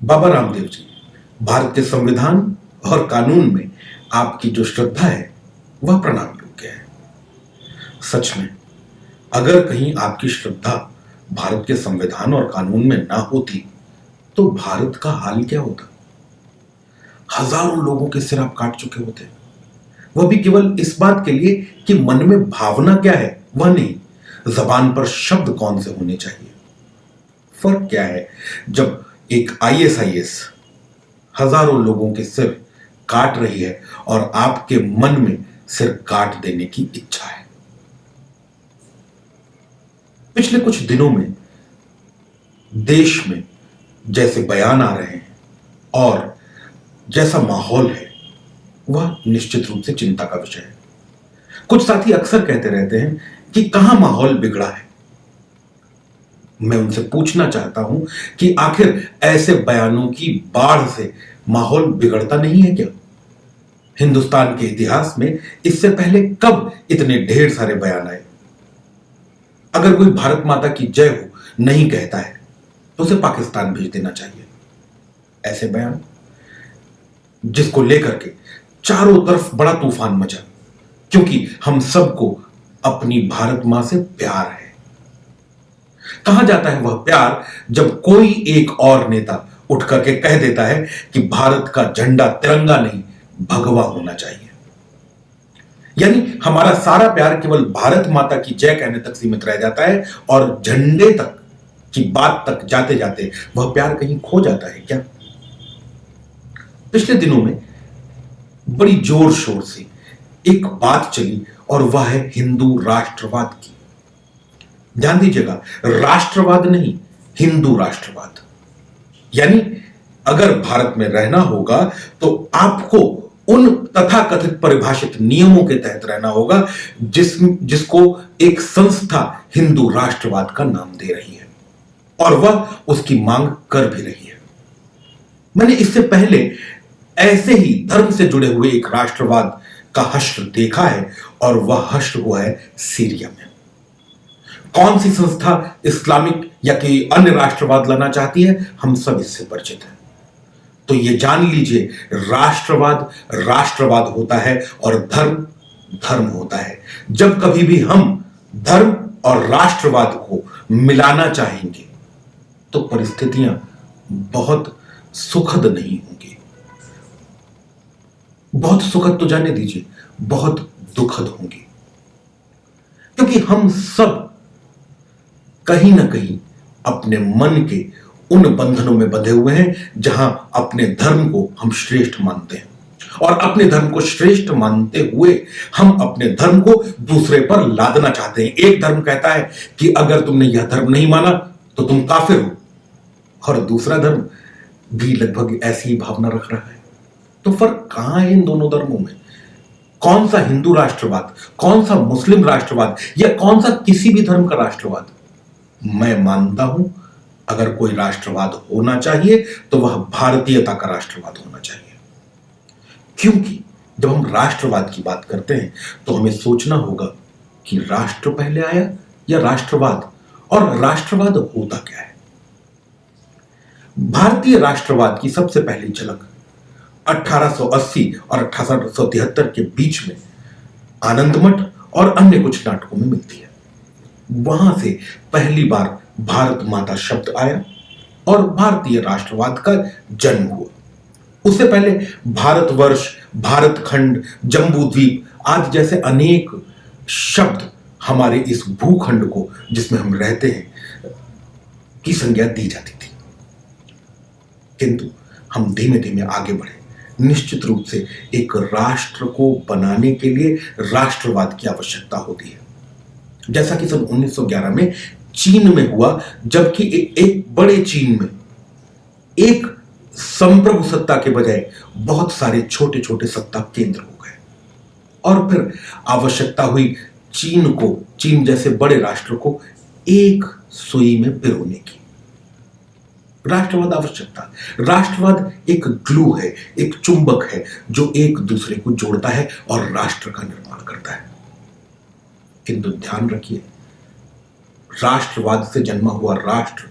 बाबा रामदेव जी, भारत के संविधान और कानून में आपकी जो श्रद्धा है वह प्रणाम योग्य है। सच में अगर कहीं आपकी श्रद्धा भारत के संविधान और कानून में ना होती तो भारत का हाल क्या होता। हजारों लोगों के सिर आप काट चुके होते, वह भी केवल इस बात के लिए कि मन में भावना क्या है वह नहीं, जबान पर शब्द कौन से होने चाहिए। फर्क क्या है जब एक आईएसआईएस हजारों लोगों के सिर काट रही है और आपके मन में सिर काट देने की इच्छा है। पिछले कुछ दिनों में देश में जैसे बयान आ रहे हैं और जैसा माहौल है वह निश्चित रूप से चिंता का विषय है। कुछ साथी अक्सर कहते रहते हैं कि कहां माहौल बिगड़ा है। मैं उनसे पूछना चाहता हूं कि आखिर ऐसे बयानों की बाढ़ से माहौल बिगड़ता नहीं है क्या? हिंदुस्तान के इतिहास में इससे पहले कब इतने ढेर सारे बयान आए? अगर कोई भारत माता की जय हो नहीं कहता है तो उसे पाकिस्तान भेज देना चाहिए। ऐसे बयान जिसको लेकर के चारों तरफ बड़ा तूफान मचा, क्योंकि हम सबको अपनी भारत मां से प्यार है। कहा जाता है वह प्यार जब कोई एक और नेता उठ करके कह देता है कि भारत का झंडा तिरंगा नहीं भगवा होना चाहिए। यानी हमारा सारा प्यार केवल भारत माता की जय कहने तक सीमित रह जाता है और झंडे तक की बात तक जाते जाते वह प्यार कहीं खो जाता है क्या? पिछले दिनों में बड़ी जोर शोर से एक बात चली और वह है हिंदू राष्ट्रवाद की। ध्यान दीजिएगा, राष्ट्रवाद नहीं, हिंदू राष्ट्रवाद। यानी अगर भारत में रहना होगा तो आपको उन तथाकथित परिभाषित नियमों के तहत रहना होगा जिसको एक संस्था हिंदू राष्ट्रवाद का नाम दे रही है और वह उसकी मांग कर भी रही है। मैंने इससे पहले ऐसे ही धर्म से जुड़े हुए एक राष्ट्रवाद का हश्र देखा है और वह हश्र हुआ है सीरिया में। कौन सी संस्था इस्लामिक या कोई अन्य राष्ट्रवाद लाना चाहती है, हम सब इससे परिचित हैं। तो यह जान लीजिए, राष्ट्रवाद राष्ट्रवाद होता है और धर्म धर्म होता है। जब कभी भी हम धर्म और राष्ट्रवाद को मिलाना चाहेंगे तो परिस्थितियां बहुत सुखद नहीं होंगी। बहुत सुखद तो जाने दीजिए, बहुत दुखद होंगी, क्योंकि हम सब कहीं ना कहीं अपने मन के उन बंधनों में बंधे हुए हैं जहां अपने धर्म को हम श्रेष्ठ मानते हैं और अपने धर्म को श्रेष्ठ मानते हुए हम अपने धर्म को दूसरे पर लादना चाहते हैं। एक धर्म कहता है कि अगर तुमने यह धर्म नहीं माना तो तुम काफिर हो, और दूसरा धर्म भी लगभग ऐसी ही भावना रख रहा है। तो फर्क कहां है इन दोनों धर्मों में? कौन सा हिंदू राष्ट्रवाद, कौन सा मुस्लिम राष्ट्रवाद या कौन सा किसी भी धर्म का राष्ट्रवाद? मैं मानता हूं अगर कोई राष्ट्रवाद होना चाहिए तो वह भारतीयता का राष्ट्रवाद होना चाहिए। क्योंकि जब हम राष्ट्रवाद की बात करते हैं तो हमें सोचना होगा कि राष्ट्र पहले आया या राष्ट्रवाद, और राष्ट्रवाद होता क्या है। भारतीय राष्ट्रवाद की सबसे पहली झलक 1880 और 1873 के बीच में आनंदमठ और अन्य कुछ नाटकों में मिलती है। वहां से पहली बार भारत माता शब्द आया और भारतीय राष्ट्रवाद का जन्म हुआ। उससे पहले भारतवर्ष, भारत खंड, जम्बू द्वीप आदि जैसे अनेक शब्द हमारे इस भूखंड को जिसमें हम रहते हैं की संज्ञा दी जाती थी। किंतु हम धीमे धीमे आगे बढ़े। निश्चित रूप से एक राष्ट्र को बनाने के लिए राष्ट्रवाद की आवश्यकता होती है, जैसा कि सन 1911 में चीन में हुआ, जबकि एक बड़े चीन में एक संप्रभु सत्ता के बजाय बहुत सारे छोटे छोटे सत्ता केंद्र हो गए और फिर आवश्यकता हुई चीन जैसे बड़े राष्ट्र को एक सुई में पिरोने की। राष्ट्रवाद आवश्यकता। राष्ट्रवाद एक ग्लू है, एक चुंबक है जो एक दूसरे को जोड़ता है और राष्ट्र का निर्माण करता है। किंतु ध्यान रखिए, राष्ट्रवाद से जन्मा हुआ राष्ट्र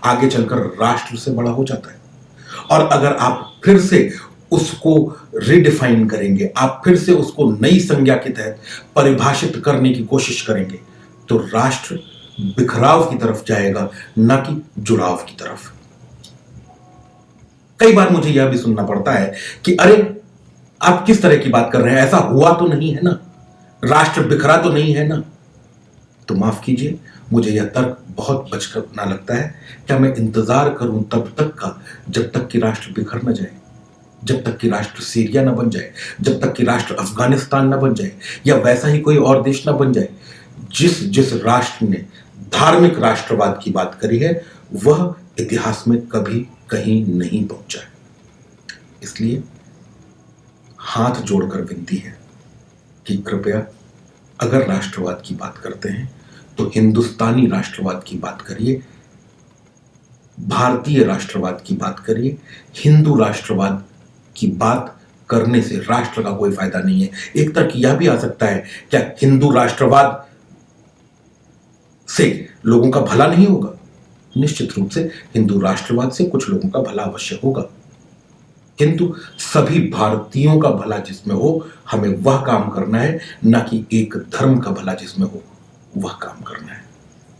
आगे चलकर राष्ट्र से बड़ा हो जाता है और अगर आप फिर से उसको रिडिफाइन करेंगे, आप फिर से उसको नई संज्ञा के तहत परिभाषित करने की कोशिश करेंगे, तो राष्ट्र बिखराव की तरफ जाएगा, ना कि जुड़ाव की तरफ। कई बार मुझे यह भी सुनना पड़ता है कि अरे आप किस तरह की बात कर रहे हैं, ऐसा हुआ तो नहीं है ना, राष्ट्र बिखरा तो नहीं है ना। तो माफ कीजिए, मुझे यह तर्क बहुत बचकाना लगता है। क्या मैं इंतजार करूं तब तक का, जब तक कि राष्ट्र बिखर न जाए, जब तक कि राष्ट्र सीरिया न बन जाए, जब तक कि राष्ट्र अफगानिस्तान न बन जाए, या वैसा ही कोई और देश न बन जाए। जिस जिस राष्ट्र ने धार्मिक राष्ट्रवाद की बात करी है, वह इतिहास में कभी कहीं नहीं पहुंचा है। इसलिए हाथ जोड़कर विनती है कि कृपया अगर राष्ट्रवाद की बात करते हैं तो हिंदुस्तानी राष्ट्रवाद की बात करिए, भारतीय राष्ट्रवाद की बात करिए। हिंदू राष्ट्रवाद की बात करने से राष्ट्र का कोई फायदा नहीं है। एक तर्क यह भी आ सकता है, क्या हिंदू राष्ट्रवाद से लोगों का भला नहीं होगा? निश्चित रूप से हिंदू राष्ट्रवाद से कुछ लोगों का भला अवश्य होगा, किंतु सभी भारतीयों का भला जिसमें हो, हमें वह काम करना है, ना कि एक धर्म का भला जिसमें हो वह काम करना है।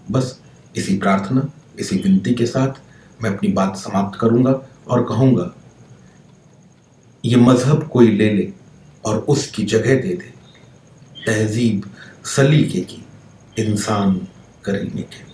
बस इसी प्रार्थना, इसी विनती के साथ मैं अपनी बात समाप्त करूंगा और कहूंगा, ये मजहब कोई ले ले और उसकी जगह दे दे, तहजीब सलीके की इंसान करीने के।